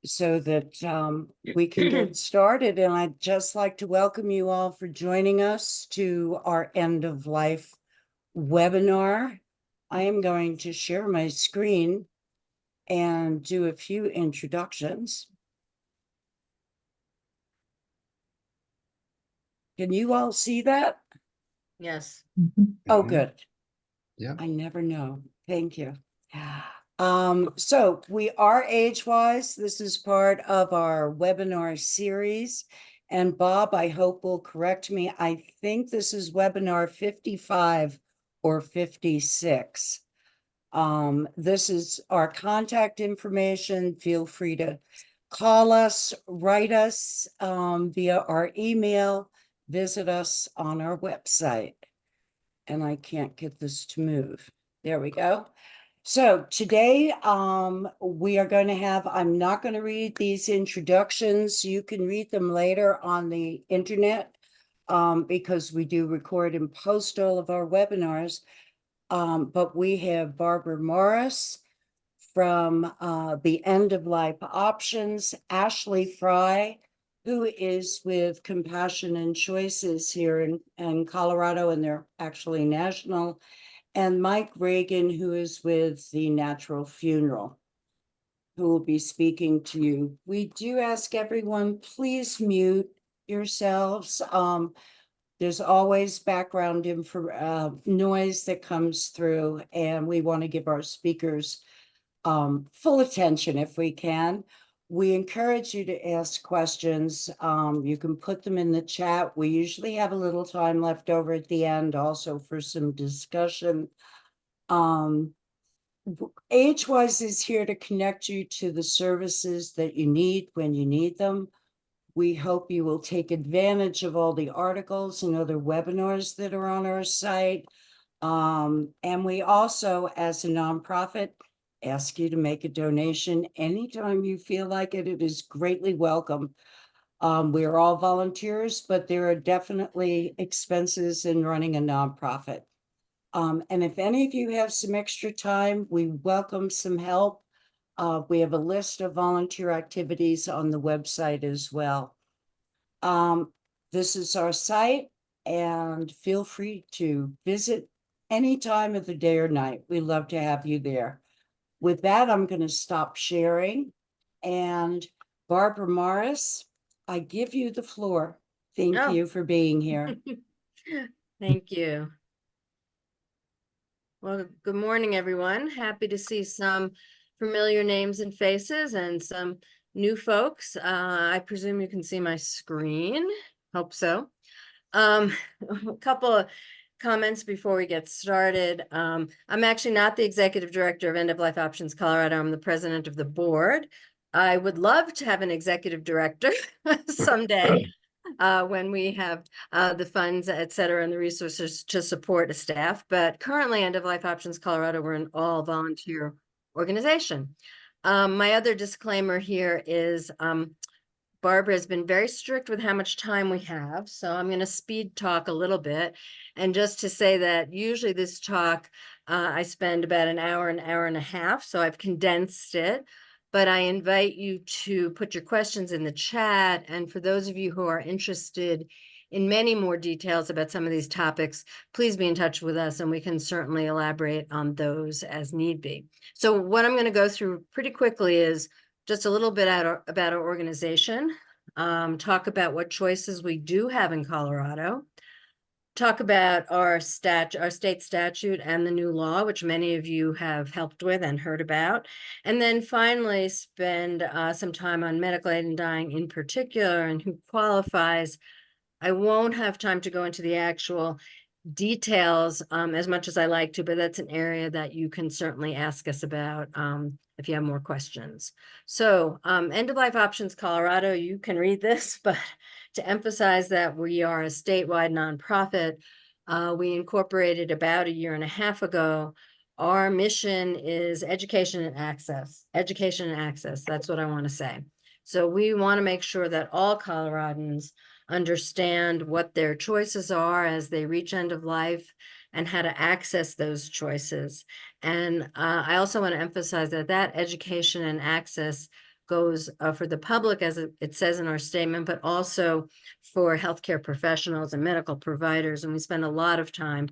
so that we can get started. And I'd just like to welcome you all for joining us to our end of life webinar. I am going to share my screen and do a few introductions. Can you all see that? Yes. Oh, good. Yeah. I never know. Thank you. So we are age-wise. This is part of our webinar series. And Bob, I hope will correct me. I think this is webinar 55 or 56. This is our contact information. Feel free to call us, write us via our email, visit us on our website. And I can't get this to move. There we go. So today, we are going to have, I'm not going to read these introductions. You can read them later on the internet, because we do record and post all of our webinars. But we have Barbara Morris from the End of Life Options, Ashley Fry, who is with Compassion and Choices here in Colorado, and they're actually national, and Mike Reagan, who is with the Natural Funeral, who will be speaking to you. We do ask everyone, please mute yourselves. There's always background noise that comes through, and we want to give our speakers full attention if we can. We encourage you to ask questions. You can put them in the chat. We usually have a little time left over at the end also for some discussion. AgeWise is here to connect you to the services that you need when you need them. We hope you will take advantage of all the articles and other webinars that are on our site. And we also, as a nonprofit, ask you to make a donation anytime you feel like it. It is greatly welcome. We are all volunteers, but there are definitely expenses in running a nonprofit. And if any of you have some extra time, we welcome some help. We have a list of volunteer activities on the website as well. This is our site, and feel free to visit any time of the day or night. We love to have you there. With that, I'm going to stop sharing. And Barbara Morris, I give you the floor. Thank you for being here. Thank you. Well, good morning, everyone. Happy to see some familiar names and faces and some new folks. I presume you can see my screen. Hope so. A couple of comments before we get started. I'm actually not the executive director of End of Life Options Colorado. I'm the president of the board. I would love to have an executive director someday. When we have the funds, et cetera, and the resources to support a staff. But currently, End of Life Options Colorado, we're an all volunteer organization. My other disclaimer here is Barbara has been very strict with how much time we have. So I'm going to speed talk a little bit. And just to say that usually this talk, I spend about an hour and a half. So I've condensed it. But I invite you to put your questions in the chat. And for those of you who are interested in many more details about some of these topics, please be in touch with us and we can certainly elaborate on those as need be. So what I'm going to go through pretty quickly is just a little bit about our organization, talk about what choices we do have in Colorado, talk about our state statute and the new law, which many of you have helped with and heard about. And then finally spend some time on medical aid and dying in particular and who qualifies. I won't have time to go into the actual details as much as I like to, but that's an area that you can certainly ask us about if you have more questions. So End of Life Options Colorado, you can read this, but to emphasize that we are a statewide nonprofit, we incorporated about a year and a half ago. Our mission is education and access. Education and access, that's what I want to say. So we want to make sure that all Coloradans understand what their choices are as they reach end of life and how to access those choices. And I also want to emphasize that education and access goes for the public, as it says in our statement, but also for healthcare professionals and medical providers. And we spend a lot of time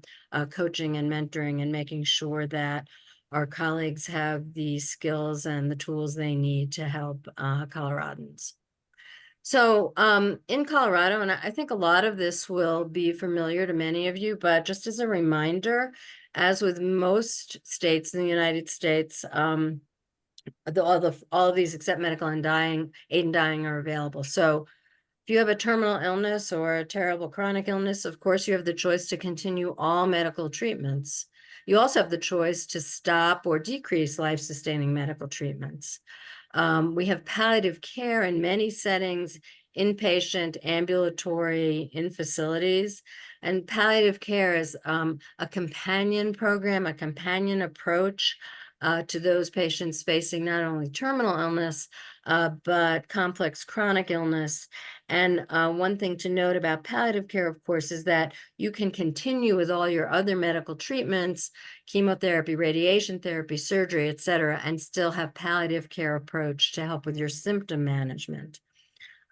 coaching and mentoring and making sure that our colleagues have the skills and the tools they need to help Coloradans. So in Colorado, and I think a lot of this will be familiar to many of you, but just as a reminder, as with most states in the United States, all of these except medical and aid and dying are available. So if you have a terminal illness or a terrible chronic illness, of course, you have the choice to continue all medical treatments. You also have the choice to stop or decrease life-sustaining medical treatments. We have palliative care in many settings, inpatient, ambulatory, in facilities. And palliative care is a companion program, a companion approach to those patients facing not only terminal illness, but complex chronic illness. And one thing to note about palliative care, of course, is that you can continue with all your other medical treatments, chemotherapy, radiation therapy, surgery, et cetera, and still have palliative care approach to help with your symptom management.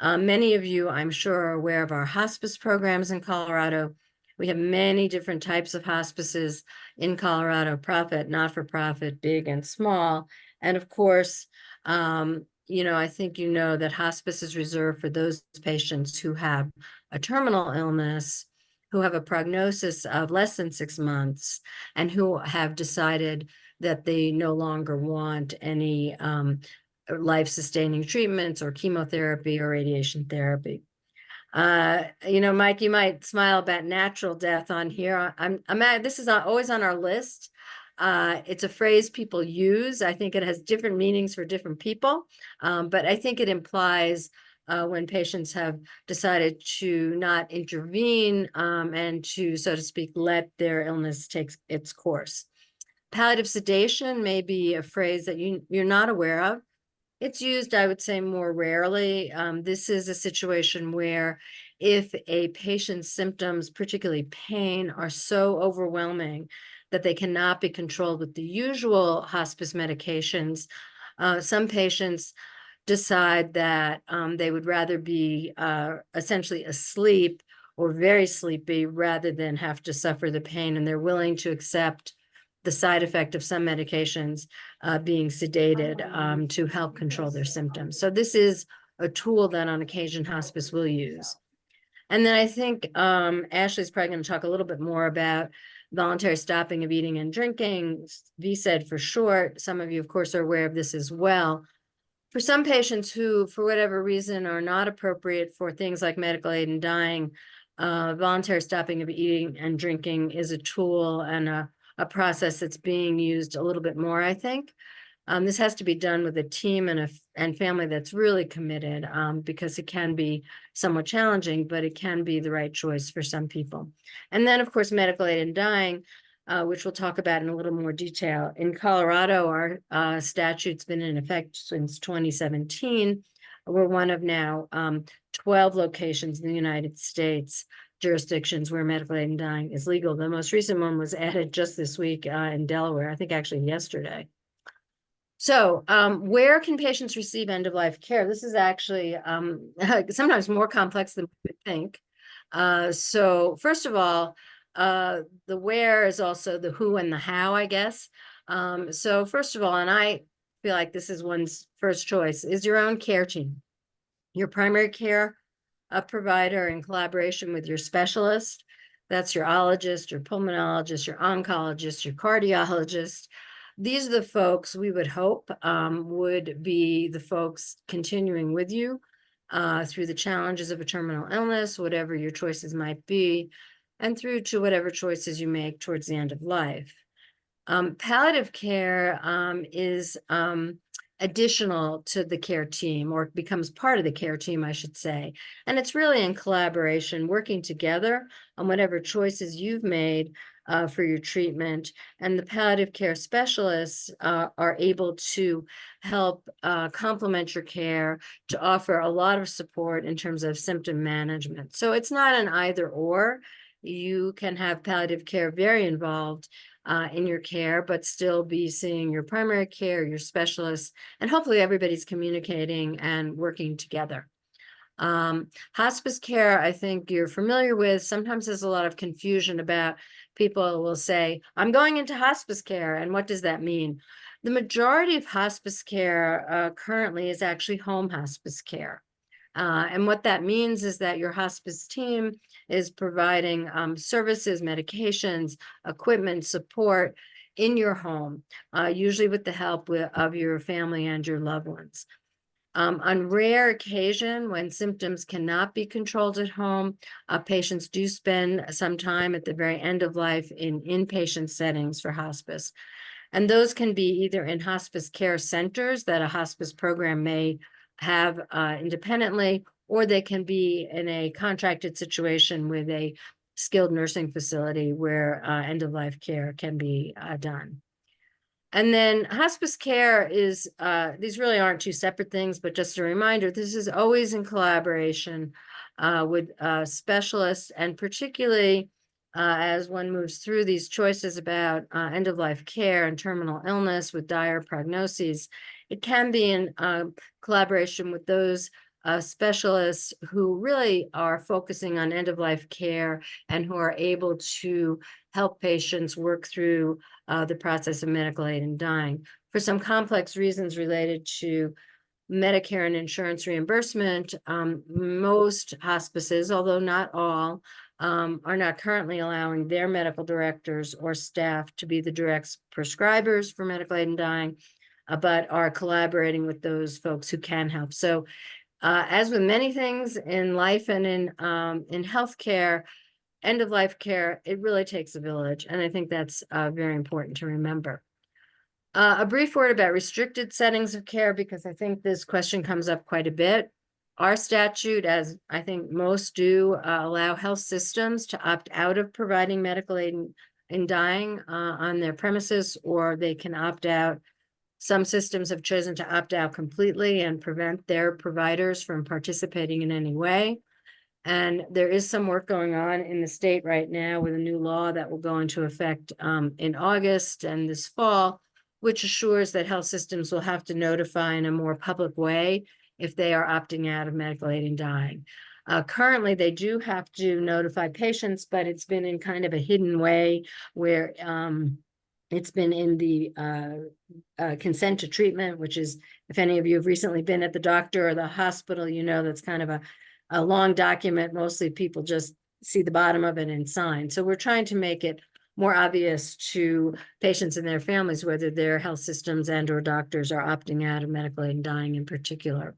Many of you, I'm sure, are aware of our hospice programs in Colorado. We have many different types of hospices in Colorado, profit, not-for-profit, big and small. And of course, I think you know that hospice is reserved for those patients who have a terminal illness, who have a prognosis of less than 6 months, and who have decided that they no longer want any life-sustaining treatments or chemotherapy or radiation therapy. Mike, you might smile about natural death on here. This is always on our list. It's a phrase people use. I think it has different meanings for different people, but I think it implies when patients have decided to not intervene and to, so to speak, let their illness take its course. Palliative sedation may be a phrase that you're not aware of. It's used, I would say, more rarely. This is a situation where if a patient's symptoms, particularly pain, are so overwhelming that they cannot be controlled with the usual hospice medications, some patients decide that they would rather be essentially asleep or very sleepy rather than have to suffer the pain, and they're willing to accept the side effect of some medications being sedated to help control their symptoms. So this is a tool that on occasion hospice will use. And then I think Ashley's probably going to talk a little bit more about voluntary stopping of eating and drinking, VSED for short. Some of you, of course, are aware of this as well. For some patients who, for whatever reason, are not appropriate for things like medical aid and dying, voluntary stopping of eating and drinking is a tool and a process that's being used a little bit more, I think. This has to be done with a team and family that's really committed because it can be somewhat challenging, but it can be the right choice for some people. And then, of course, medical aid and dying, which we'll talk about in a little more detail. In Colorado, our statute's been in effect since 2017. We're one of now 12 locations in the United States, jurisdictions where medical aid and dying is legal. The most recent one was added just this week in Delaware, I think actually yesterday. So where can patients receive end-of-life care? This is actually sometimes more complex than we would think. So first of all, the where is also the who and the how, I guess. So first of all, and I feel like this is one's first choice, is your own care team. Your primary care provider in collaboration with your specialist. That's your ologist, your pulmonologist, your oncologist, your cardiologist. These are the folks we would hope would be the folks continuing with you through the challenges of a terminal illness, whatever your choices might be, and through to whatever choices you make towards the end of life. Palliative care is additional to the care team, or becomes part of the care team, I should say. And it's really in collaboration, working together on whatever choices you've made for your treatment. And the palliative care specialists are able to help complement your care, to offer a lot of support in terms of symptom management. So it's not an either or. You can have palliative care very involved in your care, but still be seeing your primary care, your specialists, and hopefully everybody's communicating and working together. Hospice care, I think you're familiar with. Sometimes there's a lot of confusion about, people will say, I'm going into hospice care, and what does that mean? The majority of hospice care currently is actually home hospice care. And what that means is that your hospice team is providing services, medications, equipment, support in your home, usually with the help of your family and your loved ones. On rare occasion, when symptoms cannot be controlled at home, patients do spend some time at the very end of life in inpatient settings for hospice. And those can be either in hospice care centers that a hospice program may have independently, or they can be in a contracted situation with a skilled nursing facility where end-of-life care can be done. And then hospice care is, these really aren't two separate things, but just a reminder, this is always in collaboration with specialists, and particularly as one moves through these choices about end-of-life care and terminal illness with dire prognoses, it can be in collaboration with those specialists who really are focusing on end-of-life care and who are able to help patients work through the process of medical aid in dying. For some complex reasons related to Medicare and insurance reimbursement, most hospices, although not all, are not currently allowing their medical directors or staff to be the direct prescribers for medical aid in dying, but are collaborating with those folks who can help. So as with many things in life and in healthcare, end-of-life care, it really takes a village. And I think that's very important to remember. A brief word about restricted settings of care, because I think this question comes up quite a bit. Our statute, as I think most do, allow health systems to opt out of providing medical aid in dying on their premises, or they can opt out. Some systems have chosen to opt out completely and prevent their providers from participating in any way. And there is some work going on in the state right now with a new law that will go into effect in August and this fall, which assures that health systems will have to notify in a more public way if they are opting out of medical aid in dying. Currently, they do have to notify patients, but it's been in kind of a hidden way where it's been in the consent to treatment, which is, if any of you have recently been at the doctor or the hospital, you know that's kind of a long document. Mostly people just see the bottom of it and sign. So we're trying to make it more obvious to patients and their families whether their health systems and or doctors are opting out of medical aid and dying in particular.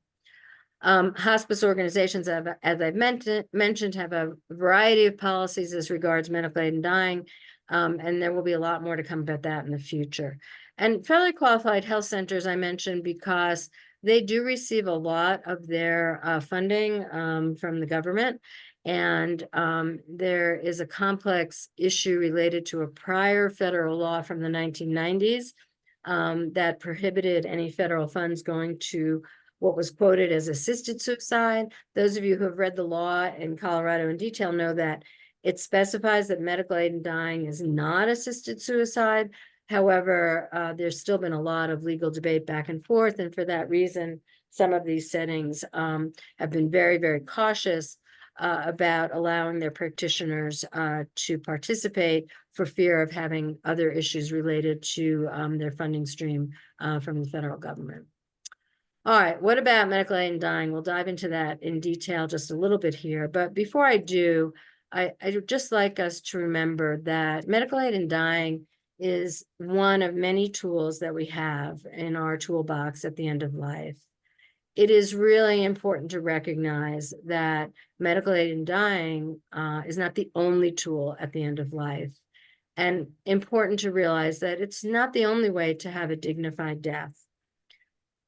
Hospice organizations, as I've mentioned, have a variety of policies as regards medical aid and dying, and there will be a lot more to come about that in the future. And federally qualified health centers I mentioned because they do receive a lot of their funding from the government. And there is a complex issue related to a prior federal law from the 1990s that prohibited any federal funds going to what was quoted as assisted suicide. Those of you who have read the law in Colorado in detail know that it specifies that medical aid in dying is not assisted suicide. However, there's still been a lot of legal debate back and forth, and for that reason, some of these settings have been very, very cautious about allowing their practitioners to participate for fear of having other issues related to their funding stream from the federal government. All right, what about medical aid in dying? We'll dive into that in detail just a little bit here. But before I do, I would just like us to remember that medical aid in dying is one of many tools that we have in our toolbox at the end of life. It is really important to recognize that medical aid in dying is not the only tool at the end of life, and important to realize that it's not the only way to have a dignified death.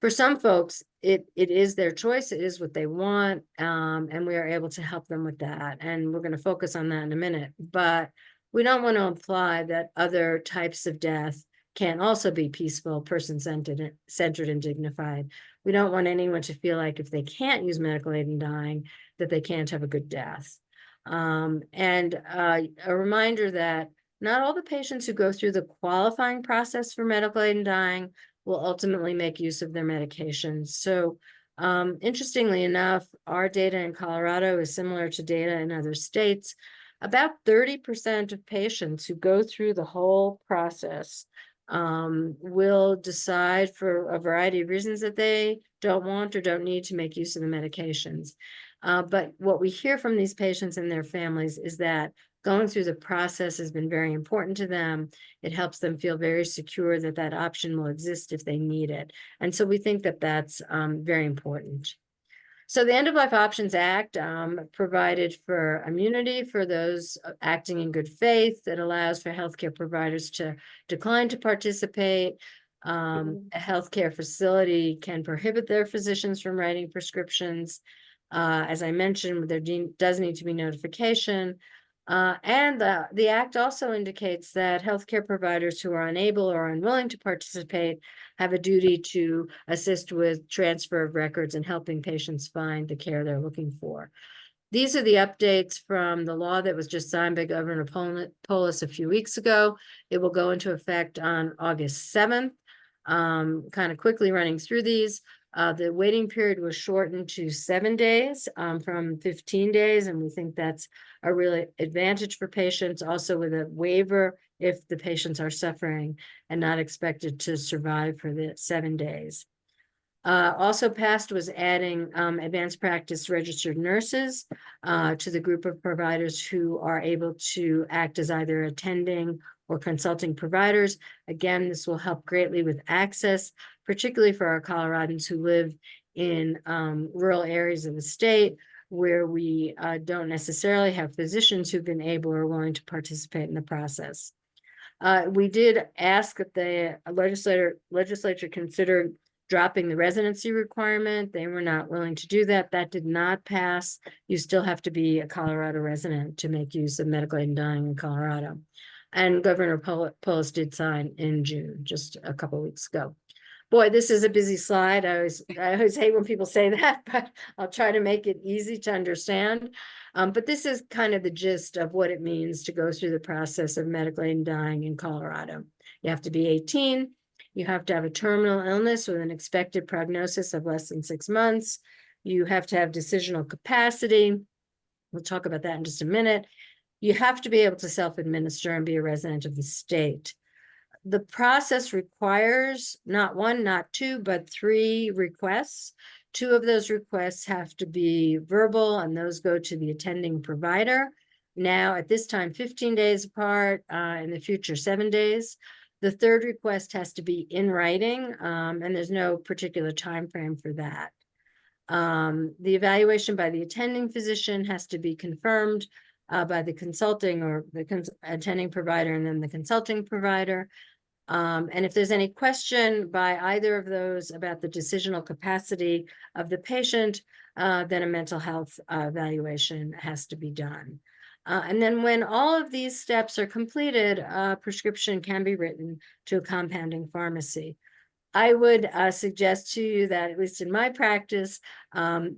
For some folks, it is their choice, it is what they want, and we are able to help them with that. And we're going to focus on that in a minute. But we don't want to imply that other types of death can't also be peaceful, person-centered, and dignified. We don't want anyone to feel like if they can't use medical aid in dying, that they can't have a good death. And a reminder that not all the patients who go through the qualifying process for medical aid in dying will ultimately make use of their medications. So interestingly enough, our data in Colorado is similar to data in other states. About 30% of patients who go through the whole process will decide for a variety of reasons that they don't want or don't need to make use of the medications. But what we hear from these patients and their families is that going through the process has been very important to them. It helps them feel very secure that that option will exist if they need it. And so we think that that's very important. So the End of Life Options Act provided for immunity for those acting in good faith. It allows for healthcare providers to decline to participate. A healthcare facility can prohibit their physicians from writing prescriptions. As I mentioned, there does need to be notification. And the Act also indicates that healthcare providers who are unable or unwilling to participate have a duty to assist with transfer of records and helping patients find the care they're looking for. These are the updates from the law that was just signed by Governor Polis a few weeks ago. It will go into effect on August 7th. Kind of quickly running through these. The waiting period was shortened to 7 days from 15 days, and we think that's a really advantage for patients, also with a waiver if the patients are suffering and not expected to survive for the 7 days. Also passed was adding advanced practice registered nurses to the group of providers who are able to act as either attending or consulting providers. Again, this will help greatly with access, particularly for our Coloradans who live in rural areas of the state where we don't necessarily have physicians who've been able or willing to participate in the process. We did ask that the legislature consider dropping the residency requirement. They were not willing to do that. That did not pass. You still have to be a Colorado resident to make use of medical aid in dying in Colorado. And Governor Polis did sign in June, just a couple of weeks ago. Boy, this is a busy slide. I always hate when people say that, but I'll try to make it easy to understand. But this is kind of the gist of what it means to go through the process of medical aid in dying in Colorado. You have to be 18. You have to have a terminal illness with an expected prognosis of less than 6 months. You have to have decisional capacity. We'll talk about that in just a minute. You have to be able to self-administer and be a resident of the state. The process requires not 1, not 2, but 3 requests. 2 of those requests have to be verbal, and those go to the attending provider. Now, at this time, 15 days apart, in the future, 7 days. The 3rd request has to be in writing, and there's no particular time frame for that. The evaluation by the attending physician has to be confirmed by the consulting or the attending provider and then the consulting provider. And if there's any question by either of those about the decisional capacity of the patient, then a mental health evaluation has to be done. And then when all of these steps are completed, a prescription can be written to a compounding pharmacy. I would suggest to you that, at least in my practice,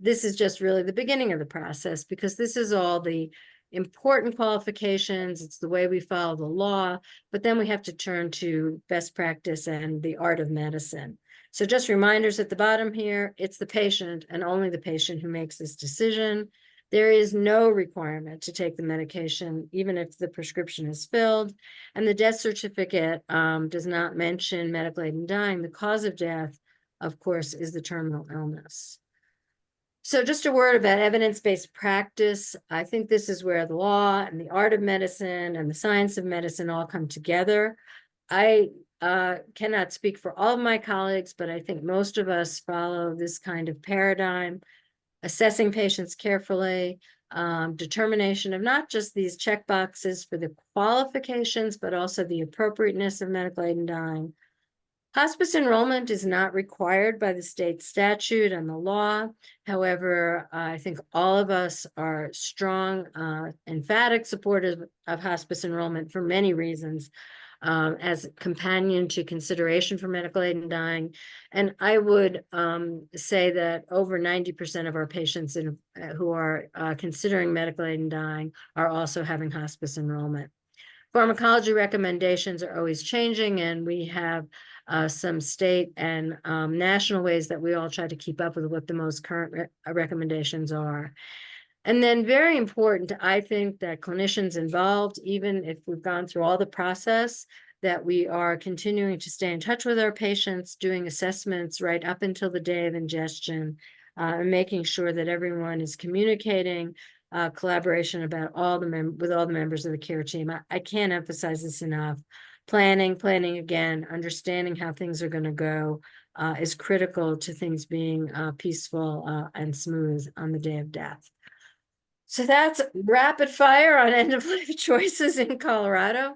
this is just really the beginning of the process, because this is all the important qualifications. It's the way we follow the law, but then we have to turn to best practice and the art of medicine. So just reminders at the bottom here, it's the patient and only the patient who makes this decision. There is no requirement to take the medication, even if the prescription is filled. And the death certificate does not mention medical aid in dying. The cause of death, of course, is the terminal illness. So just a word about evidence-based practice. I think this is where the law and the art of medicine and the science of medicine all come together. I cannot speak for all of my colleagues, but I think most of us follow this kind of paradigm, assessing patients carefully, determination of not just these check boxes for the qualifications, but also the appropriateness of medical aid in dying. Hospice enrollment is not required by the state statute and the law. However, I think all of us are strong, emphatic supporters of hospice enrollment for many reasons, as a companion to consideration for medical aid in dying. And I would say that over 90% of our patients who are considering medical aid in dying are also having hospice enrollment. Pharmacology recommendations are always changing, and we have some state and national ways that we all try to keep up with what the most current recommendations are. And then very important, I think, that clinicians involved, even if we've gone through all the process, that we are continuing to stay in touch with our patients, doing assessments right up until the day of ingestion, and making sure that everyone is communicating, collaboration about with all the members of the care team. I can't emphasize this enough. Planning again, understanding how things are going to go is critical to things being peaceful and smooth on the day of death. So that's rapid fire on end of life choices in Colorado.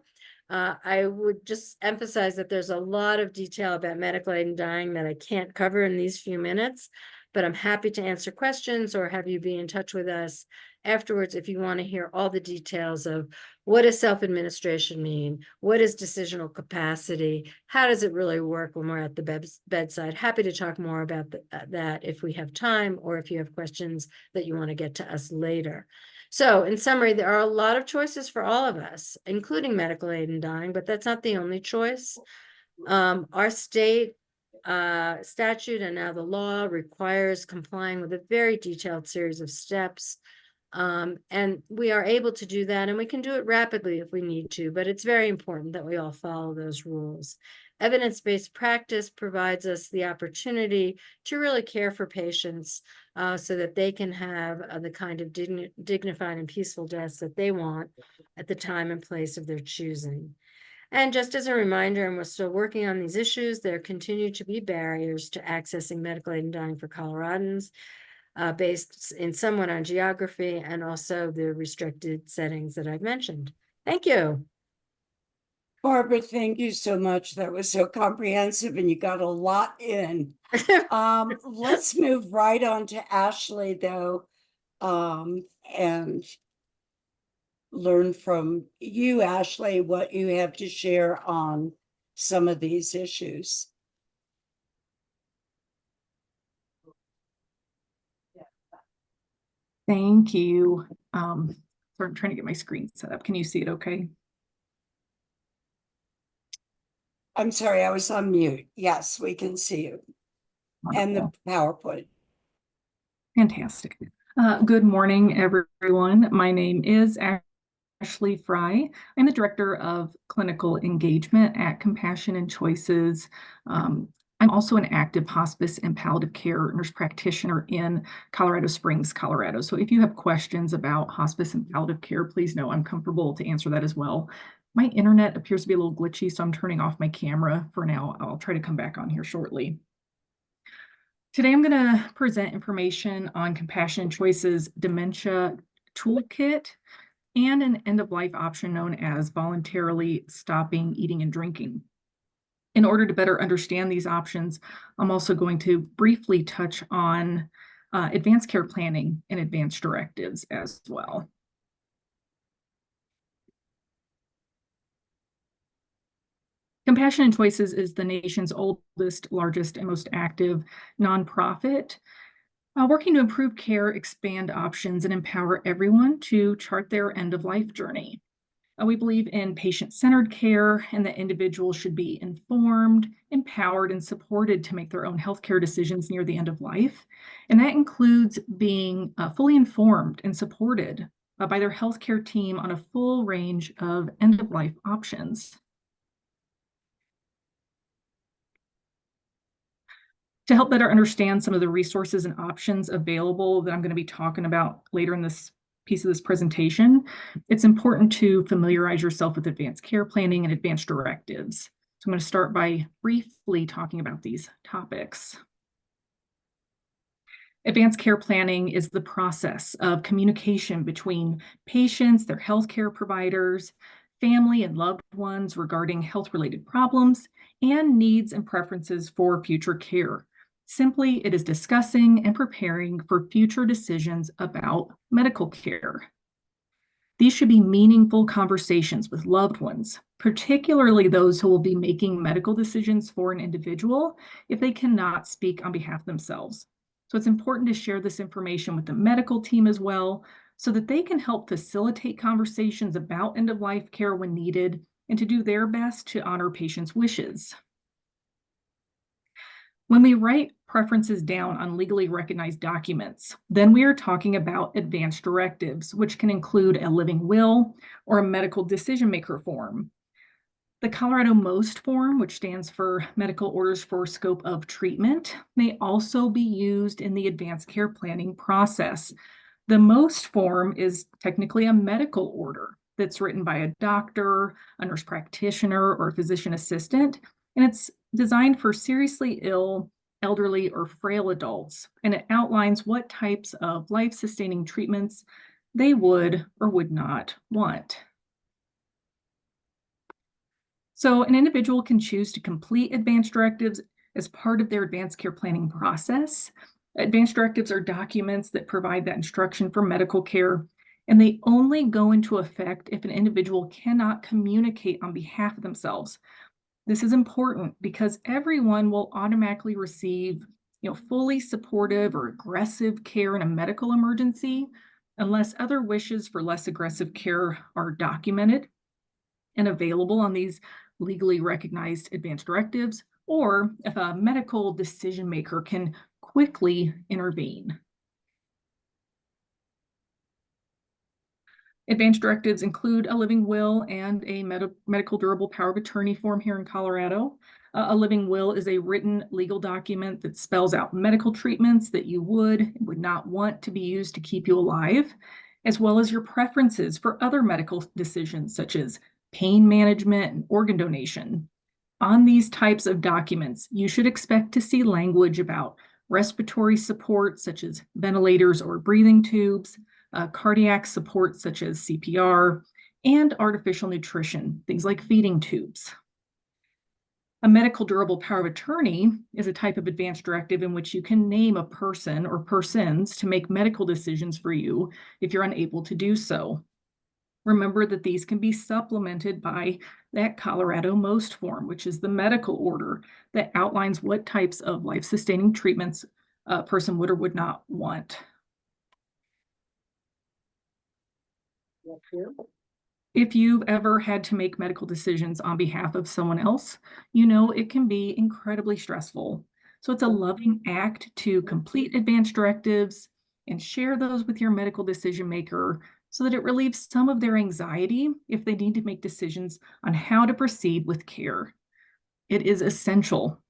I would just emphasize that there's a lot of detail about medical aid and dying that I can't cover in these few minutes, but I'm happy to answer questions or have you be in touch with us afterwards if you want to hear all the details of what does self-administration mean? What is decisional capacity? How does it really work when we're at the bedside? Happy to talk more about that if we have time or if you have questions that you want to get to us later. So in summary, there are a lot of choices for all of us, including medical aid and dying, but that's not the only choice. Our state statute and now the law requires complying with a very detailed series of steps. And we are able to do that, and we can do it rapidly if we need to, but it's very important that we all follow those rules. Evidence-based practice provides us the opportunity to really care for patients so that they can have the kind of dignified and peaceful deaths that they want at the time and place of their choosing. And just as a reminder, and we're still working on these issues, there continue to be barriers to accessing medical aid and dying for Coloradans, based in somewhat on geography and also the restricted settings that I've mentioned. Thank you. Barbara, thank you so much. That was so comprehensive and you got a lot in. Let's move right on to Ashley though, and learn from you, Ashley, what you have to share on some of these issues. Thank you. So I'm trying to get my screen set up. Can you see it okay? I'm sorry, I was on mute. Yes, we can see you. And the PowerPoint. Fantastic. Good morning, everyone. My name is Ashley Fry. I'm the Director of Clinical Engagement at Compassion and Choices. I'm also an active hospice and palliative care nurse practitioner in Colorado Springs, Colorado. So if you have questions about hospice and palliative care, please know I'm comfortable to answer that as well. My internet appears to be a little glitchy, so I'm turning off my camera for now. I'll try to come back on here shortly. Today, I'm going to present information on Compassion and Choices Dementia Toolkit and an end-of-life option known as voluntarily stopping eating and drinking. In order to better understand these options, I'm also going to briefly touch on advanced care planning and advanced directives as well. Compassion and Choices is the nation's oldest, largest, and most active nonprofit, working to improve care, expand options, and empower everyone to chart their end-of-life journey. We believe in patient-centered care and that individuals should be informed, empowered, and supported to make their own healthcare decisions near the end of life. And that includes being fully informed and supported by their healthcare team on a full range of end-of-life options. To help better understand some of the resources and options available that I'm going to be talking about later in this piece of this presentation, it's important to familiarize yourself with advanced care planning and advanced directives. So I'm going to start by briefly talking about these topics. Advanced care planning is the process of communication between patients, their healthcare providers, family and loved ones regarding health-related problems and needs and preferences for future care. Simply, it is discussing and preparing for future decisions about medical care. These should be meaningful conversations with loved ones, particularly those who will be making medical decisions for an individual if they cannot speak on behalf of themselves. So it's important to share this information with the medical team as well, so that they can help facilitate conversations about end-of-life care when needed and to do their best to honor patients' wishes. When we write preferences down on legally recognized documents, then we are talking about advance directives, which can include a living will or a medical decision maker form. The Colorado MOST form, which stands for Medical Orders for Scope of Treatment, may also be used in the advanced care planning process. The MOST form is technically a medical order that's written by a doctor, a nurse practitioner, or a physician assistant, and it's designed for seriously ill, elderly, or frail adults, and it outlines what types of life-sustaining treatments they would or would not want. So an individual can choose to complete advanced directives as part of their advanced care planning process. Advanced directives are documents that provide that instruction for medical care, and they only go into effect if an individual cannot communicate on behalf of themselves. This is important because everyone will automatically receive, fully supportive or aggressive care in a medical emergency unless other wishes for less aggressive care are documented and available on these legally recognized advanced directives, or if a medical decision maker can quickly intervene. Advanced directives include a living will and a medical durable power of attorney form here in Colorado. A living will is a written legal document that spells out medical treatments that you would and would not want to be used to keep you alive, as well as your preferences for other medical decisions such as pain management and organ donation. On these types of documents, you should expect to see language about respiratory support such as ventilators or breathing tubes, cardiac support such as CPR, and artificial nutrition, things like feeding tubes. A medical durable power of attorney is a type of advanced directive in which you can name a person or persons to make medical decisions for you if you're unable to do so. Remember that these can be supplemented by that Colorado MOST form, which is the medical order that outlines what types of life-sustaining treatments a person would or would not want. If you've ever had to make medical decisions on behalf of someone else, you know it can be incredibly stressful. So it's a loving act to complete advanced directives and share those with your medical decision maker so that it relieves some of their anxiety if they need to make decisions on how to proceed with care. It is essential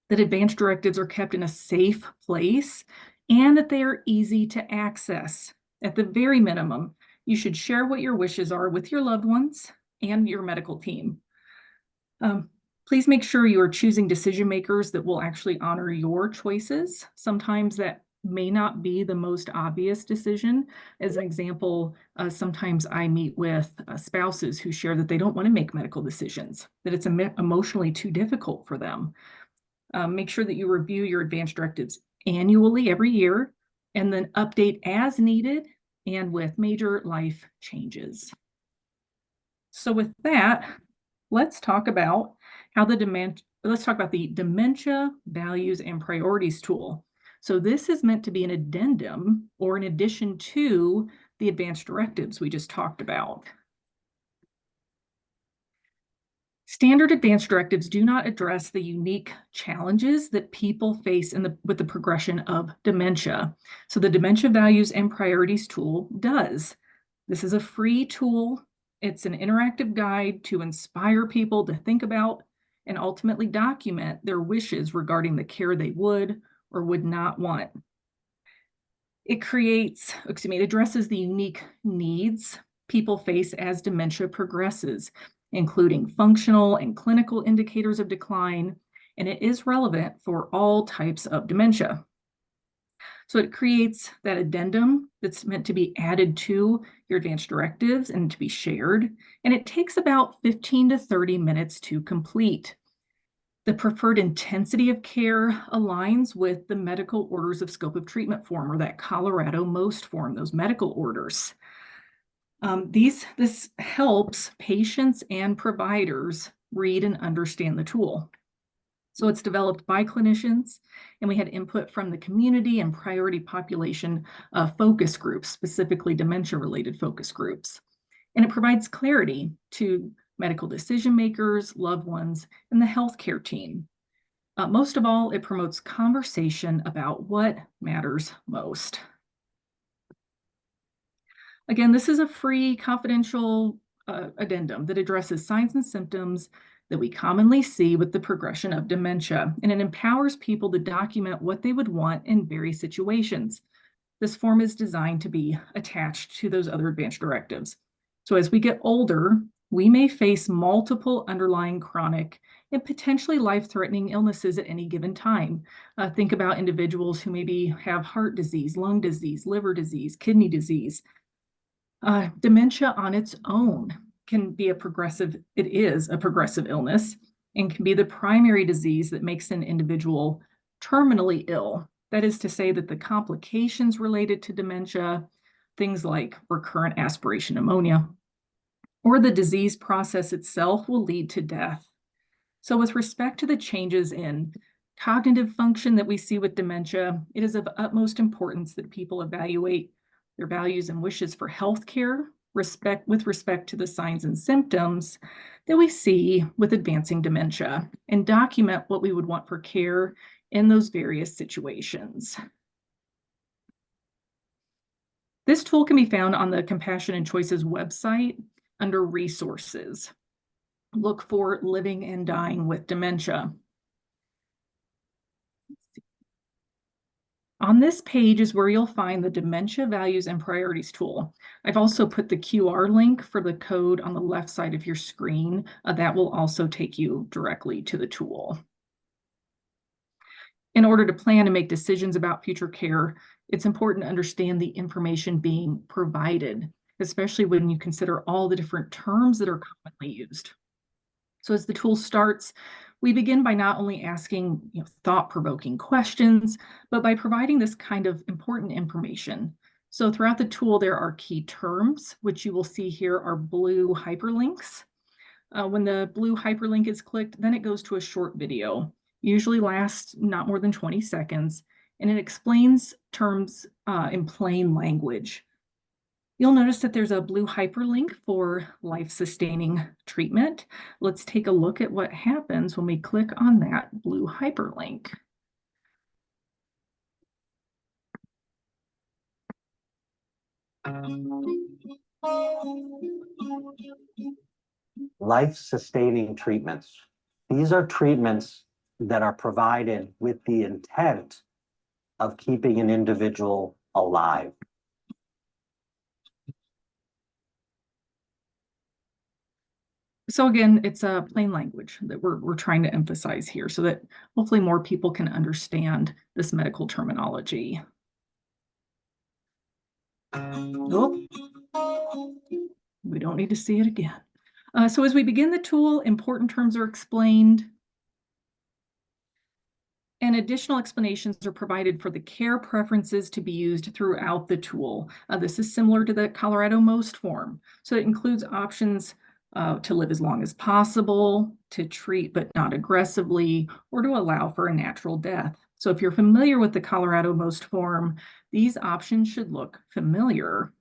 that advanced directives are kept in a safe place and that they are easy to access. At the very minimum, you should share what your wishes are with your loved ones and your medical team. Please make sure you are choosing decision makers that will actually honor your choices. Sometimes that may not be the most obvious decision. As an example, sometimes I meet with spouses who share that they don't want to make medical decisions, that it's emotionally too difficult for them. Make sure that you review your advanced directives annually every year and then update as needed and with major life changes. So with that, let's talk about the Dementia Values and Priorities tool. So this is meant to be an addendum or an addition to the advanced directives we just talked about. Standard advanced directives do not address the unique challenges that people face with the progression of dementia. So the Dementia Values and Priorities tool does. This is a free tool. It's an interactive guide to inspire people to think about and ultimately document their wishes regarding the care they would or would not want. It addresses the unique needs people face as dementia progresses, including functional and clinical indicators of decline, and it is relevant for all types of dementia. So it creates that addendum that's meant to be added to your advanced directives and to be shared, and it takes about 15 to 30 minutes to complete. The preferred intensity of care aligns with the medical orders of scope of treatment form, or that Colorado MOST form, those medical orders. This helps patients and providers read and understand the tool. So it's developed by clinicians, and we had input from the community and priority population focus groups, specifically dementia-related focus groups. And it provides clarity to medical decision makers, loved ones, and the healthcare team. Most of all, it promotes conversation about what matters most. Again, this is a free, confidential addendum that addresses signs and symptoms that we commonly see with the progression of dementia, and it empowers people to document what they would want in various situations. This form is designed to be attached to those other advanced directives. So as we get older, we may face multiple underlying chronic and potentially life-threatening illnesses at any given time. Think about individuals who maybe have heart disease, lung disease, liver disease, kidney disease. Dementia on its own can be it is a progressive illness and can be the primary disease that makes an individual terminally ill. That is to say that the complications related to dementia, things like recurrent aspiration pneumonia, or the disease process itself will lead to death. So with respect to the changes in cognitive function that we see with dementia, it is of utmost importance that people evaluate their values and wishes for healthcare with respect to the signs and symptoms that we see with advancing dementia, and document what we would want for care in those various situations. This tool can be found on the Compassion and Choices website under resources. Look for Living and Dying with Dementia. On this page is where you'll find the Dementia Values and Priorities tool. I've also put the QR link for the code on the left side of your screen. That will also take you directly to the tool. In order to plan and make decisions about future care, it's important to understand the information being provided, especially when you consider all the different terms that are commonly used. So as the tool starts, we begin by not only asking thought-provoking questions, but by providing this kind of important information. So throughout the tool, there are key terms, which you will see here are blue hyperlinks. When the blue hyperlink is clicked, then it goes to a short video, usually lasts not more than 20 seconds, and it explains terms in plain language. You'll notice that there's a blue hyperlink for life-sustaining treatment. Let's take a look at what happens when we click on that blue hyperlink. Life-sustaining treatments. These are treatments that are provided with the intent of keeping an individual alive. So again, it's a plain language that we're trying to emphasize here so that hopefully more people can understand this medical terminology. Oh, we don't need to see it again. So as we begin the tool, important terms are explained, and additional explanations are provided for the care preferences to be used throughout the tool. This is similar to the Colorado Most form. So it includes options to live as long as possible, to treat but not aggressively, or to allow for a natural death. So if you're familiar with the Colorado Most form, these options should look familiar.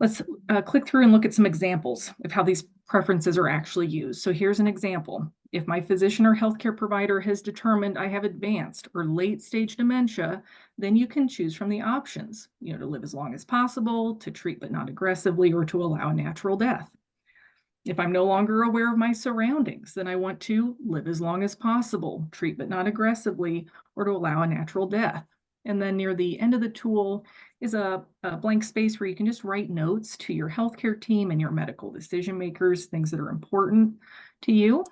Let's click through and look at some examples of how these preferences are actually used. So here's an example. If my physician or healthcare provider has determined I have advanced or late-stage dementia, then you can choose from the options, to live as long as possible, to treat but not aggressively, or to allow a natural death. If I'm no longer aware of my surroundings, then I want to live as long as possible, treat but not aggressively, or to allow a natural death. And then near the end of the tool is a blank space where you can just write notes to your healthcare team and your medical decision makers, things that are important to you.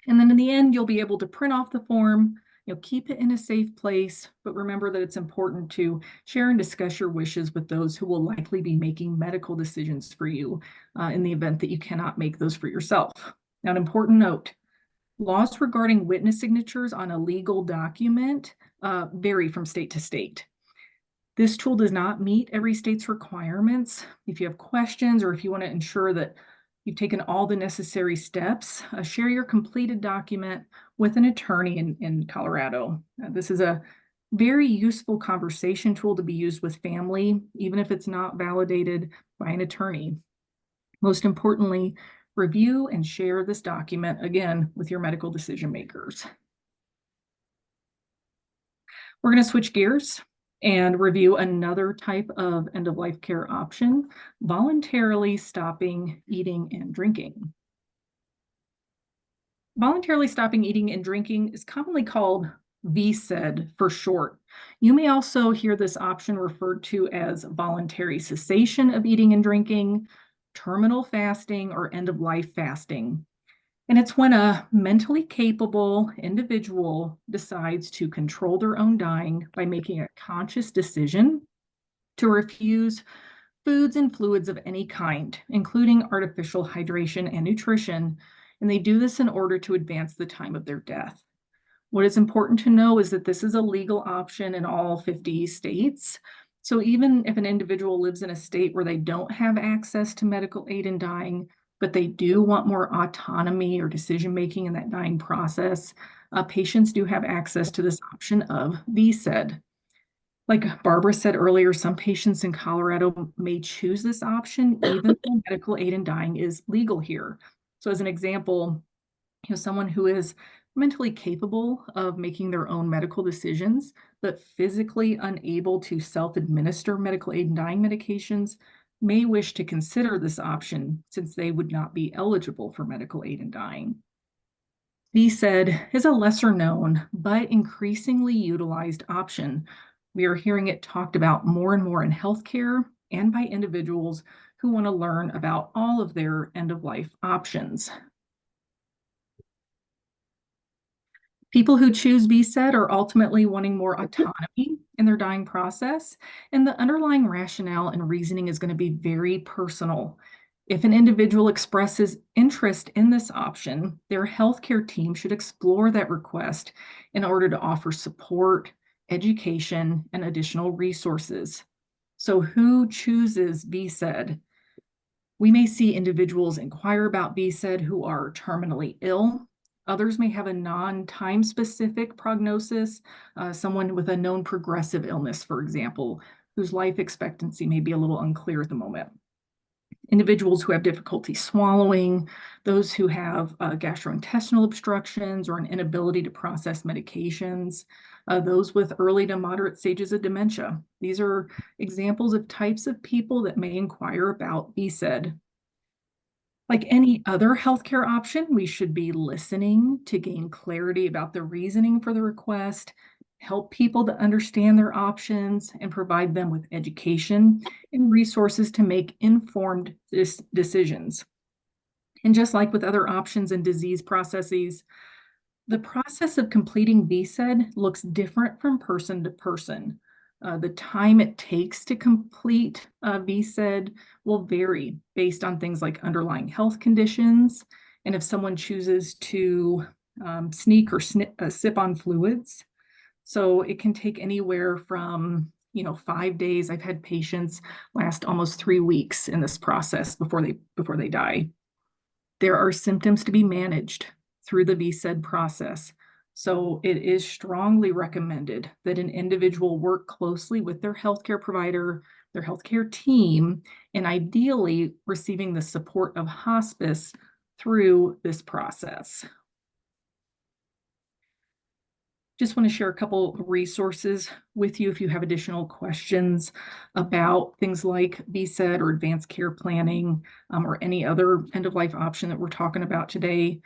And then in the end, you'll be able to print off the form, keep it in a safe place, but remember that it's important to share and discuss your wishes with those who will likely be making medical decisions for you in the event that you cannot make those for yourself. Now, an important note, laws regarding witness signatures on a legal document vary from state to state. This tool does not meet every state's requirements. If you have questions or if you want to ensure that you've taken all the necessary steps, share your completed document with an attorney in Colorado. This is a very useful conversation tool to be used with family, even if it's not validated by an attorney. Most importantly, review and share this document again with your medical decision makers. We're going to switch gears and review another type of end-of-life care option, voluntarily stopping eating and drinking. Voluntarily stopping eating and drinking is commonly called VSED for short. You may also hear this option referred to as voluntary cessation of eating and drinking, terminal fasting, or end-of-life fasting. And it's when a mentally capable individual decides to control their own dying by making a conscious decision to refuse foods and fluids of any kind, including artificial hydration and nutrition, and they do this in order to advance the time of their death. What is important to know is that this is a legal option in all 50 states. So even if an individual lives in a state where they don't have access to medical aid in dying, but they do want more autonomy or decision-making in that dying process, patients do have access to this option of VSED. Like Barbara said earlier, some patients in Colorado may choose this option even though medical aid in dying is legal here. So as an example, someone who is mentally capable of making their own medical decisions, but physically unable to self-administer medical aid and dying medications may wish to consider this option since they would not be eligible for medical aid in dying. VSED is a lesser known but increasingly utilized option. We are hearing it talked about more and more in healthcare and by individuals who want to learn about all of their end-of-life options. People who choose VSED are ultimately wanting more autonomy in their dying process, and the underlying rationale and reasoning is going to be very personal. If an individual expresses interest in this option, their healthcare team should explore that request in order to offer support, education, and additional resources. So who chooses VSED? We may see individuals inquire about VSED who are terminally ill. Others may have a non-time specific prognosis, someone with a known progressive illness, for example, whose life expectancy may be a little unclear at the moment. Individuals who have difficulty swallowing, those who have gastrointestinal obstructions or an inability to process medications, those with early to moderate stages of dementia. These are examples of types of people that may inquire about VSED. Like any other healthcare option, we should be listening to gain clarity about the reasoning for the request, help people to understand their options, and provide them with education and resources to make informed decisions. And just like with other options and disease processes, the process of completing VSED looks different from person to person. The time it takes to complete VSED will vary based on things like underlying health conditions, and if someone chooses to sneak or sip on fluids. So it can take anywhere from 5 days. I've had patients last almost 3 weeks in this process before they die. There are symptoms to be managed through the VSED process. So it is strongly recommended that an individual work closely with their healthcare provider, their healthcare team, and ideally receiving the support of hospice through this process. Just want to share a couple resources with you if you have additional questions about things like VSED or advanced care planning or any other end-of-life option that we're talking about today.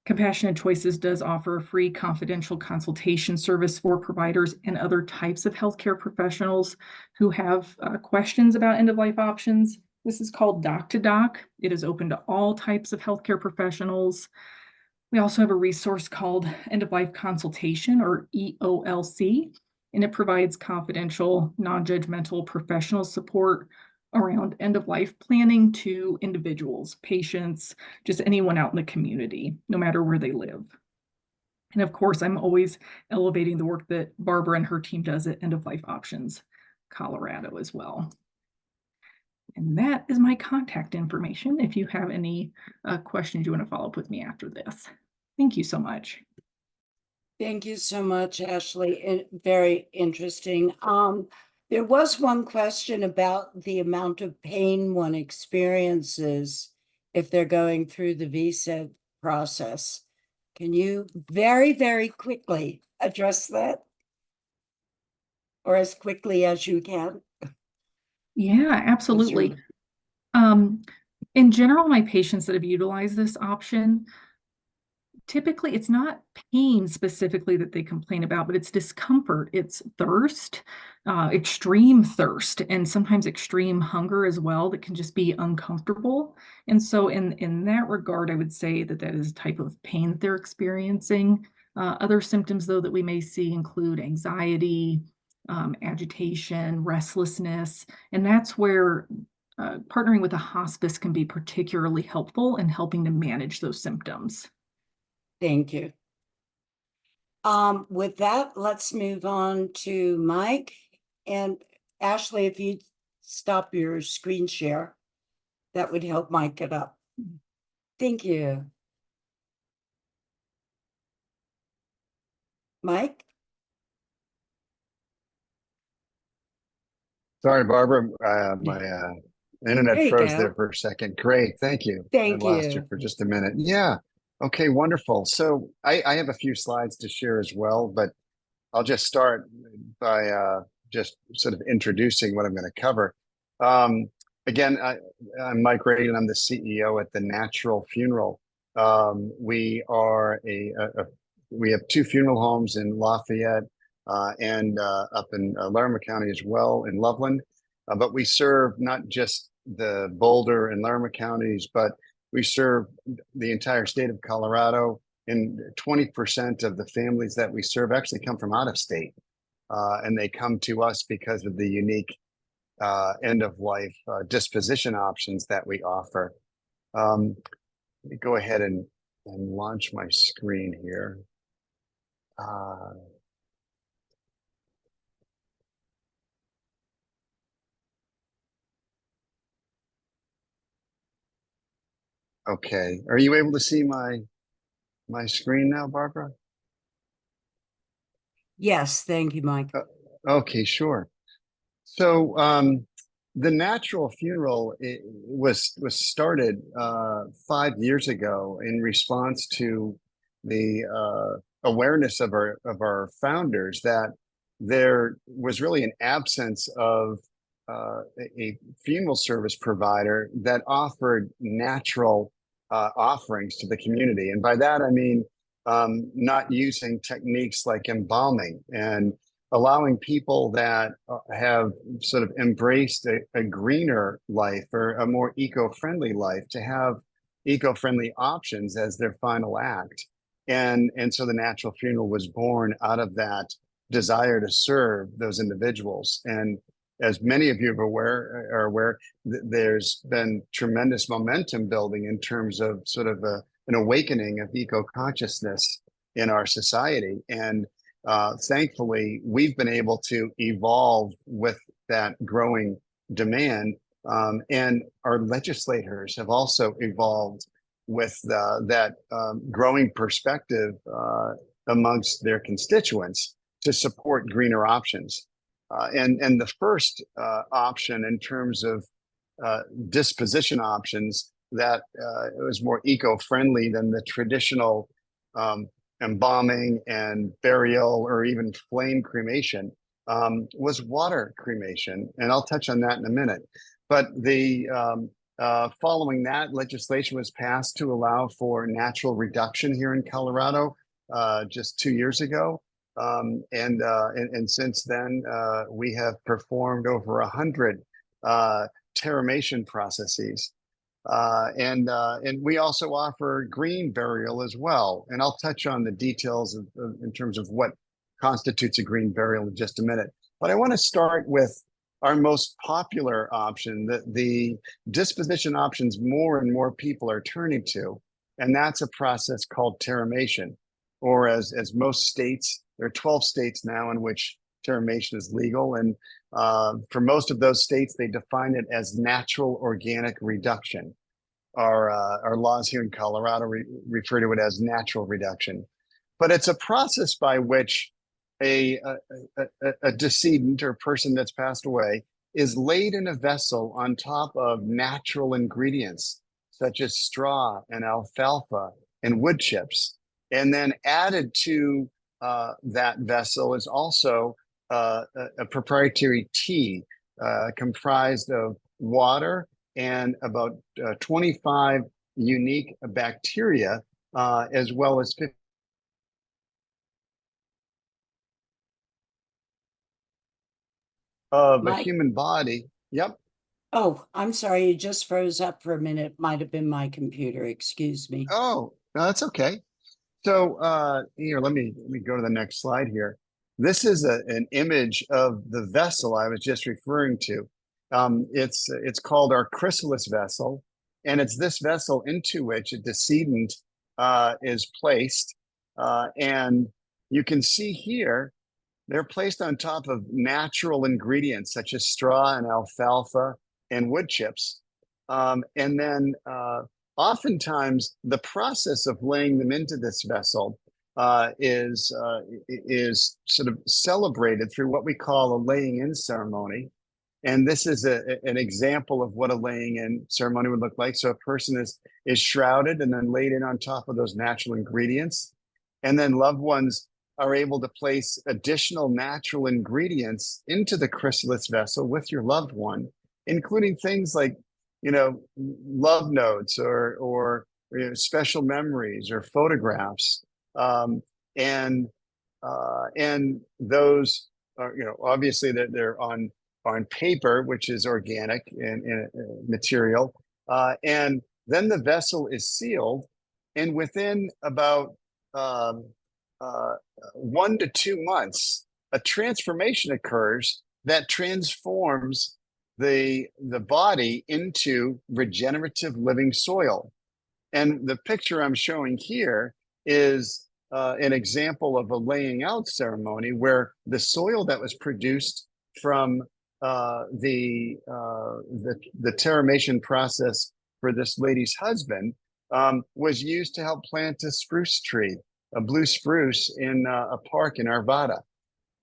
Compassionate Choices does offer a free confidential consultation service for providers and other types of healthcare professionals who have questions about end-of-life options. This is called Doc to Doc. It is open to all types of healthcare professionals. We also have a resource called End-of-Life Consultation, or EOLC, and it provides confidential, non-judgmental professional support around end-of-life planning to individuals, patients, just anyone out in the community, no matter where they live. And of course, I'm always elevating the work that Barbara and her team does at End-of-Life Options Colorado as well. And that is my contact information if you have any questions you want to follow up with me after this. Thank you so much. Thank you so much, Ashley. Very interesting. There was one question about the amount of pain one experiences if they're going through the visa process. Can you very, very quickly address that? Or as quickly as you can? Yeah, absolutely. In general, my patients that have utilized this option, typically it's not pain specifically that they complain about, but it's discomfort, it's thirst, extreme thirst, and sometimes extreme hunger as well that can just be uncomfortable. And so in that regard, I would say that that is a type of pain that they're experiencing. Other symptoms, though, that we may see include anxiety, agitation, restlessness, and that's where partnering with a hospice can be particularly helpful in helping to manage those symptoms. Thank you. With that, let's move on to Mike. And Ashley, if you stop your screen share, that would help Mike get up. Thank you. Mike? Sorry, Barbara. My internet There you froze go. there for a second. Great. Thank you. Thank I lost you. you for just a minute. Yeah. Okay, wonderful. So I have a few slides to share as well, but I'll just start by just sort of introducing what I'm going to cover. Again, I'm Mike Reagan, and I'm the CEO at The Natural Funeral. We are we have 2 funeral homes in Lafayette and up in Larimer County as well in Loveland. But we serve not just the Boulder and Larimer counties, but we serve the entire state of Colorado. And 20% of the families that we serve actually come from out of state. And they come to us because of the unique end-of-life disposition options that we offer. Let me go ahead and launch my screen here. Okay, are you able to see my screen now, Barbara? Yes, thank you, Mike. Okay, sure. So the Natural Funeral was started 5 years ago in response to the awareness of our founders that there was really an absence of a funeral service provider that offered natural offerings to the community. And by that, I mean not using techniques like embalming and allowing people that have sort of embraced a greener life or a more eco-friendly life to have eco-friendly options as their final act. And so the Natural Funeral was born out of that desire to serve those individuals. And as many of you are aware, there's been tremendous momentum building in terms of sort of an awakening of eco-consciousness in our society. And thankfully, we've been able to evolve with that growing demand. And our legislators have also evolved with that growing perspective amongst their constituents to support greener options. And the first option in terms of disposition options that was more eco-friendly than the traditional embalming and burial or even flame cremation was water cremation. And I'll touch on that in a minute. But the following that, legislation was passed to allow for natural reduction here in Colorado just 2 years ago. And since then, we have performed over 100 terramation processes. And we also offer green burial as well. And I'll touch on the details in terms of what constitutes a green burial in just a minute. But I want to start with our most popular option, the disposition options more and more people are turning to. And that's a process called terramation, or as most states, there are 12 states now in which termination is legal. And for most of those states, they define it as natural organic reduction. Our laws here in Colorado refer to it as natural reduction. But it's a process by which a decedent or person that's passed away is laid in a vessel on top of natural ingredients such as straw and alfalfa and wood chips. And then added to that vessel is also a proprietary tea comprised of water and about 25 unique bacteria, as well as 50 of a human body. Yep. Oh, I'm sorry, you just froze up for a minute. Might have been my computer, excuse me. Oh, no, that's okay. So here, let me go to the next slide here. This is an image of the vessel I was just referring to. It's called our chrysalis vessel, and it's this vessel into which a decedent is placed. And you can see here, they're placed on top of natural ingredients such as straw and alfalfa and wood chips. And then oftentimes the process of laying them into this vessel is sort of celebrated through what we call a laying in ceremony. And this is an example of what a laying in ceremony would look like. So a person is shrouded and then laid in on top of those natural ingredients. And then loved ones are able to place additional natural ingredients into the chrysalis vessel with your loved one, including things like, love notes or special memories or photographs. And those are, obviously they're on paper, which is organic and material. And then the vessel is sealed, and within about 1 to 2 months, a transformation occurs that transforms the body into regenerative living soil. And the picture I'm showing here is an example of a laying out ceremony where the soil that was produced from the terramation process for this lady's husband was used to help plant a spruce tree, a blue spruce in a park in Arvada.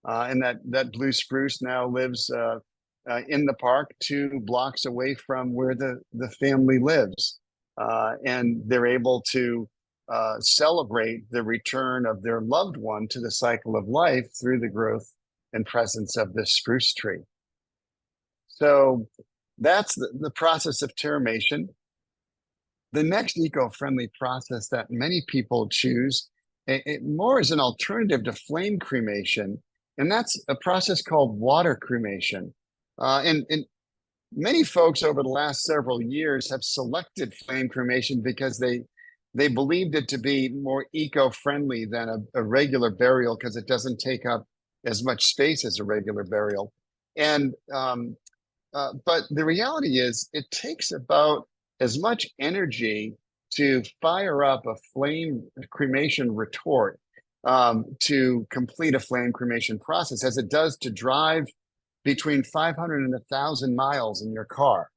And that blue spruce now lives in the park 2 blocks away from where the family lives. And they're able to celebrate the return of their loved one to the cycle of life through the growth and presence of this spruce tree. So that's the process of terramation. The next eco-friendly process that many people choose, it more as an alternative to flame cremation, and that's a process called water cremation. And many folks over the last several years have selected flame cremation because they believed it to be more eco-friendly than a regular burial because it doesn't take up as much space as a regular burial. And but the reality is it takes about as much energy to fire up a flame cremation retort to complete a flame cremation process as it does to drive between 500 and 1,000 miles in your car.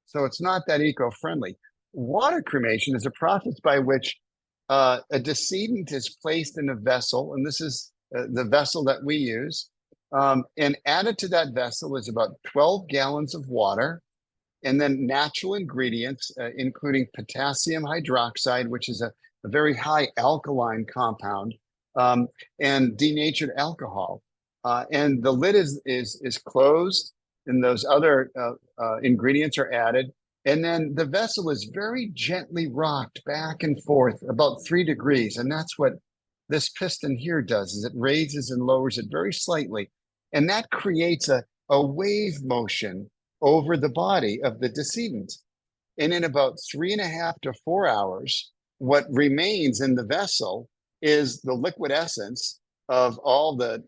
So it's not that eco-friendly. Water cremation is a process by which a decedent is placed in a vessel, and this is the vessel that we use. And added to that vessel is about 12 gallons of water, and then natural ingredients, including potassium hydroxide, which is a very high alkaline compound, and denatured alcohol. And the lid is closed, and those other ingredients are added. And then the vessel is very gently rocked back and forth about 3 degrees. And that's what this piston here does, is it raises and lowers it very slightly. And that creates a wave motion over the body of the decedent. And in about 3.5 to 4 hours, what remains in the vessel is the liquid essence of all the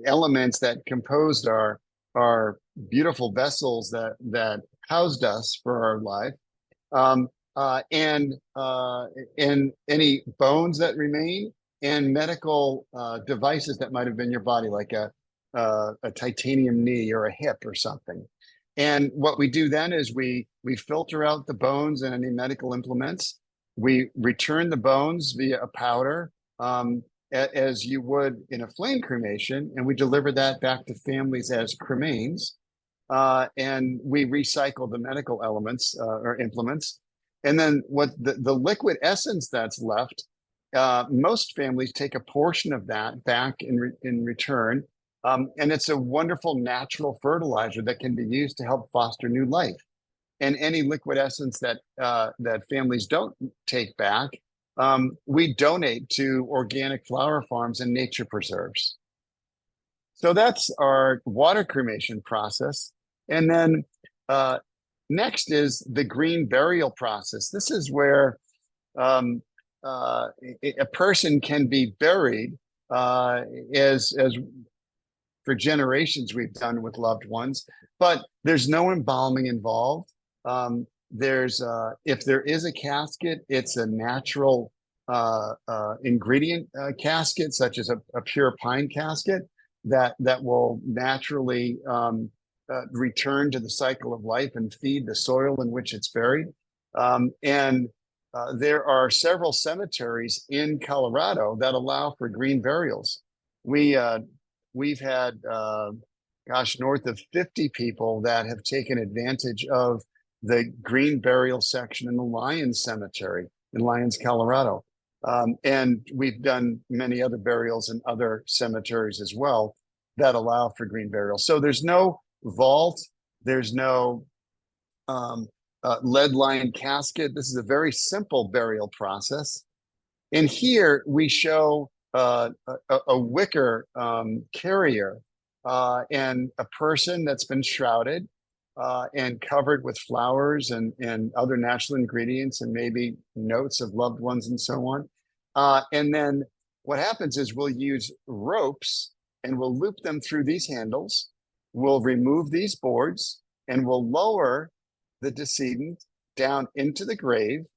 elements that composed our beautiful vessels that housed us for our life, and any bones that remain and medical devices that might have been your body, like a titanium knee or a hip or something. And what we do then is we filter out the bones and any medical implements. We return the bones via a powder, as you would in a flame cremation, and we deliver that back to families as cremains. And we recycle the medical elements or implements. And then what the liquid essence that's left, most families take a portion of that back in return. And it's a wonderful natural fertilizer that can be used to help foster new life. And any liquid essence that that families don't take back, we donate to organic flower farms and nature preserves. So that's our water cremation process. And then next is the green burial process. This is where a person can be buried as for generations we've done with loved ones, but there's no embalming involved. There's if there is a casket, it's a natural ingredient casket, such as a pure pine casket that will naturally return to the cycle of life and feed the soil in which it's buried. And there are several cemeteries in Colorado that allow for green burials. We've had, gosh, north of 50 people that have taken advantage of the green burial section in the Lyons Cemetery in Lyons, Colorado. And we've done many other burials in other cemeteries as well that allow for green burial. So there's no vault, there's no lead-lined casket. This is a very simple burial process. And here we show a wicker carrier and a person that's been shrouded and covered with flowers and other natural ingredients and maybe notes of loved ones and so on. And then what happens is we'll use ropes and we'll loop them through these handles. We'll remove these boards and we'll lower the decedent down into the grave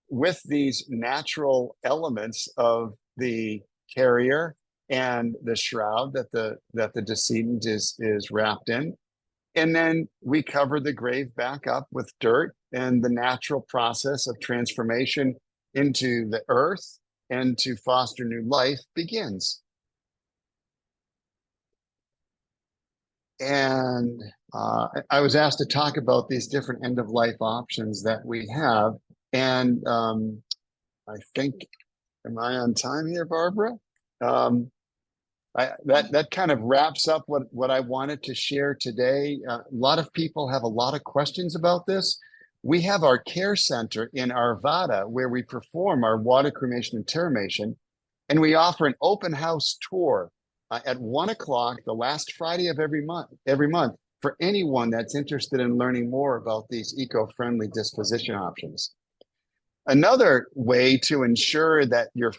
with these natural elements of the carrier and the shroud that the decedent is wrapped in. And then we cover the grave back up with dirt, and the natural process of transformation into the earth and to foster new life begins. And I was asked to talk about these different end-of-life options that we have. And I think, am I on time here, Barbara? That kind of wraps up what I wanted to share today. A lot of people have a lot of questions about this. We have our care center in Arvada where we perform our water cremation and terramation, and we offer an open house tour at 1 o'clock the last Friday of every month for anyone that's interested in learning more about these eco-friendly disposition options. Another way to ensure that your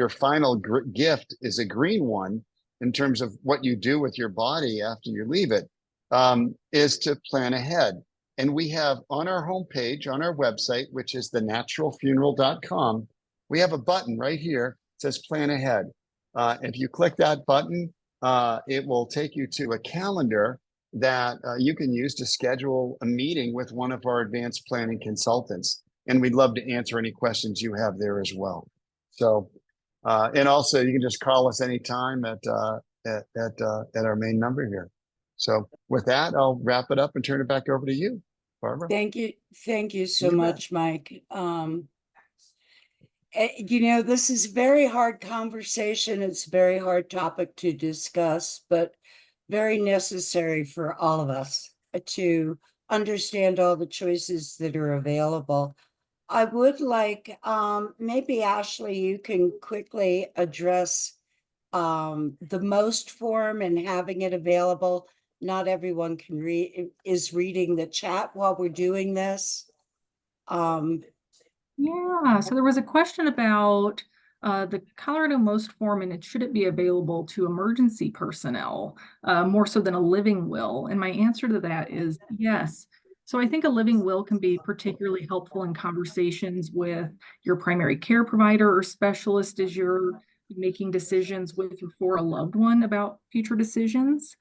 final gift is a green one in terms of what you do with your body after you leave it, is to plan ahead. And we have on our homepage, on our website, which is thenaturalfuneral.com, we have a button right here that says plan ahead. If you click that button, it will take you to a calendar that you can use to schedule a meeting with one of our advanced planning consultants. And we'd love to answer any questions you have there as well. So, and also you can just call us anytime at our main number here. So with that, I'll wrap it up and turn it back over to you, Barbara. Thank you so You much, Mike. You know, this is very hard conversation. It's a very hard topic to discuss, but very necessary for all of us to understand all the choices that are available. I would like, maybe Ashley, you can quickly address the most form and having it available. Not everyone can is reading the chat while we're doing this. Yeah, so there was a question about the Colorado Most form and should it be available to emergency personnel more so than a living will? And my answer to that is yes. So I think a living will can be particularly helpful in conversations with your primary care provider or specialist as you're making decisions with or for a loved one about future decisions.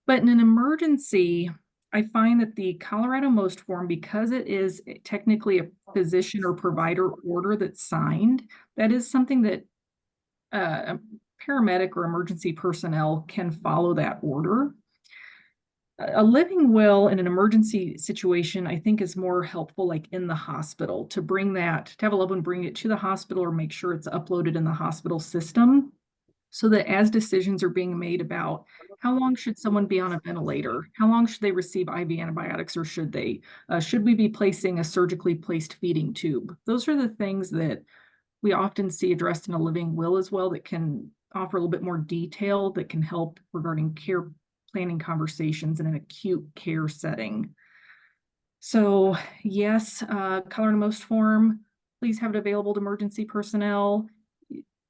But in an emergency, I find that the Colorado Most form, because it is technically a physician or provider order that's signed, that is something that a paramedic or emergency personnel can follow that order. A living will in an emergency situation, I think, is more helpful, like in the hospital, to bring that, to have a loved one bring it to the hospital or make sure it's uploaded in the hospital system, so that as decisions are being made about how long should someone be on a ventilator, how long should they receive IV antibiotics, or should we be placing a surgically placed feeding tube? Those are the things that we often see addressed in a living will as well, that can offer a little bit more detail that can help regarding care planning conversations in an acute care setting. So yes, Colorado Most form, please have it available to emergency personnel.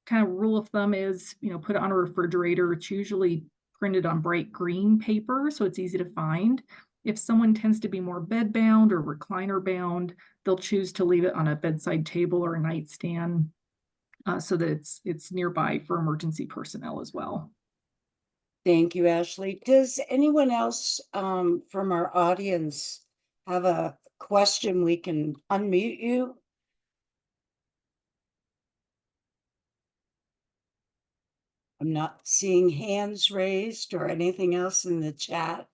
Kind of rule of thumb is, put it on a refrigerator. It's usually printed on bright green paper, so it's easy to find. If someone tends to be more bed bound or recliner bound, they'll choose to leave it on a bedside table or a nightstand, so that it's nearby for emergency personnel as well. Thank you, Ashley. Does anyone else from our audience have a question? We can unmute you. I'm not seeing hands raised or anything else in the chat.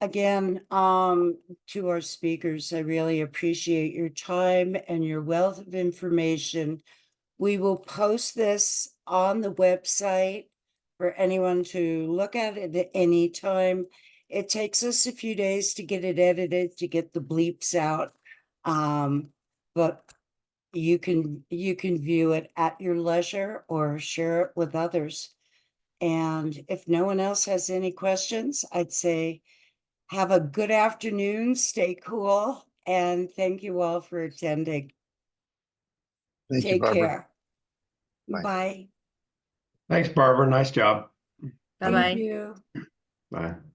Again, to our speakers, I really appreciate your time and your wealth of information. We will post this on the website for anyone to look at it at any time. It takes us a few days to get it edited, to get the bleeps out. But you can view it at your leisure or share it with others. And if no one else has any questions, I'd say have a good afternoon, stay cool, and thank you all for attending. Thank you, Take Barbara. care. Bye. Bye. Thanks, Barbara. Nice job. Thank Bye-bye. you. Bye.